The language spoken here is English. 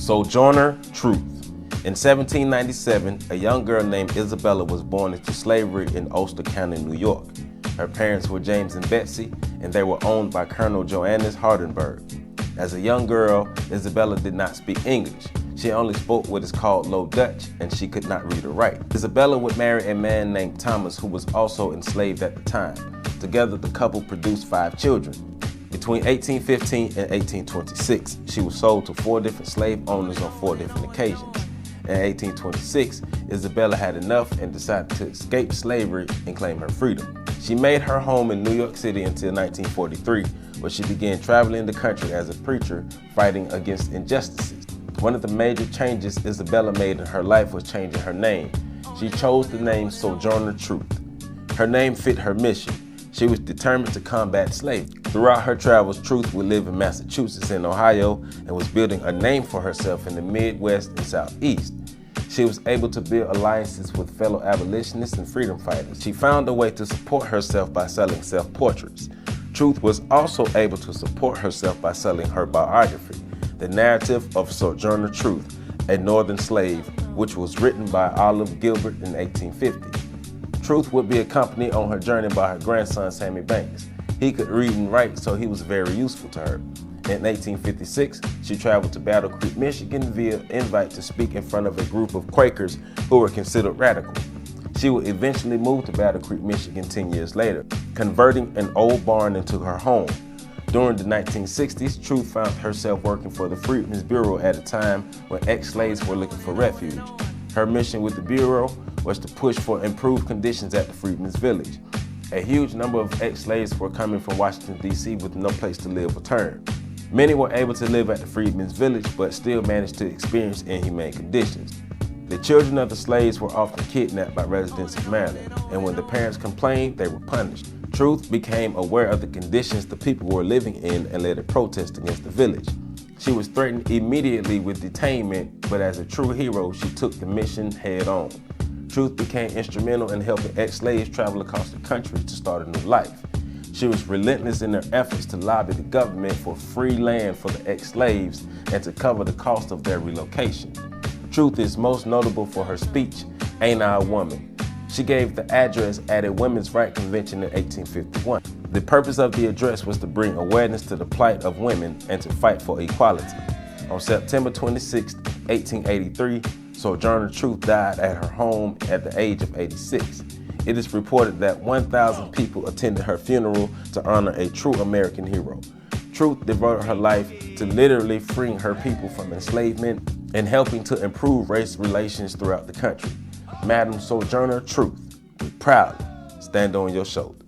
Sojourner Truth. In 1797, a young girl named Isabella was born into slavery in Ulster County, New York. Her parents were James and Betsey, and they were owned by Colonel Johannes Hardenbergh. As a young girl, Isabella did not speak English. She only spoke what is called Low Dutch, and she could not read or write. Isabella would marry a man named Thomas, who was also enslaved at the time. Together, the couple produced 5 children. Between 1815 and 1826, she was sold to 4 different slave owners on 4 different occasions. In 1826, Isabella had enough and decided to escape slavery and claim her freedom. She made her home in New York City until 1943, where she began traveling the country as a preacher, fighting against injustices. One of the major changes Isabella made in her life was changing her name. She chose the name Sojourner Truth. Her name fit her mission. She was determined to combat slavery. Throughout her travels, Truth would live in Massachusetts and Ohio and was building a name for herself in the Midwest and Southeast. She was able to build alliances with fellow abolitionists and freedom fighters. She found a way to support herself by selling self-portraits. Truth was also able to support herself by selling her biography, The Narrative of Sojourner Truth, a Northern Slave, which was written by Olive Gilbert in 1850. Truth would be accompanied on her journey by her grandson, Sammy Banks. He could read and write, so he was very useful to her. In 1856, she traveled to Battle Creek, Michigan via invite to speak in front of a group of Quakers who were considered radical. She would eventually move to Battle Creek, Michigan 10 years later, converting an old barn into her home. During the 1960s, Truth found herself working for the Freedmen's Bureau at a time when ex-slaves were looking for refuge. Her mission with the Bureau was to push for improved conditions at the Freedmen's Village. A huge number of ex-slaves were coming from Washington, D.C. with no place to live or turn. Many were able to live at the Freedmen's Village, but still managed to experience inhumane conditions. The children of the slaves were often kidnapped by residents of Maryland, and when the parents complained, they were punished. Truth became aware of the conditions the people were living in and led a protest against the village. She was threatened immediately with detainment, but as a true hero, she took the mission head on. Truth became instrumental in helping ex-slaves travel across the country to start a new life. She was relentless in her efforts to lobby the government for free land for the ex-slaves and to cover the cost of their relocation. Truth is most notable for her speech, Ain't I a Woman? She gave the address at a women's rights convention in 1851. The purpose of the address was to bring awareness to the plight of women and to fight for equality. On September 26, 1883, Sojourner Truth died at her home at the age of 86. It is reported that 1,000 people attended her funeral to honor a true American hero. Truth devoted her life to literally freeing her people from enslavement and helping to improve race relations throughout the country. Madam Sojourner Truth, we proudly stand on your shoulders.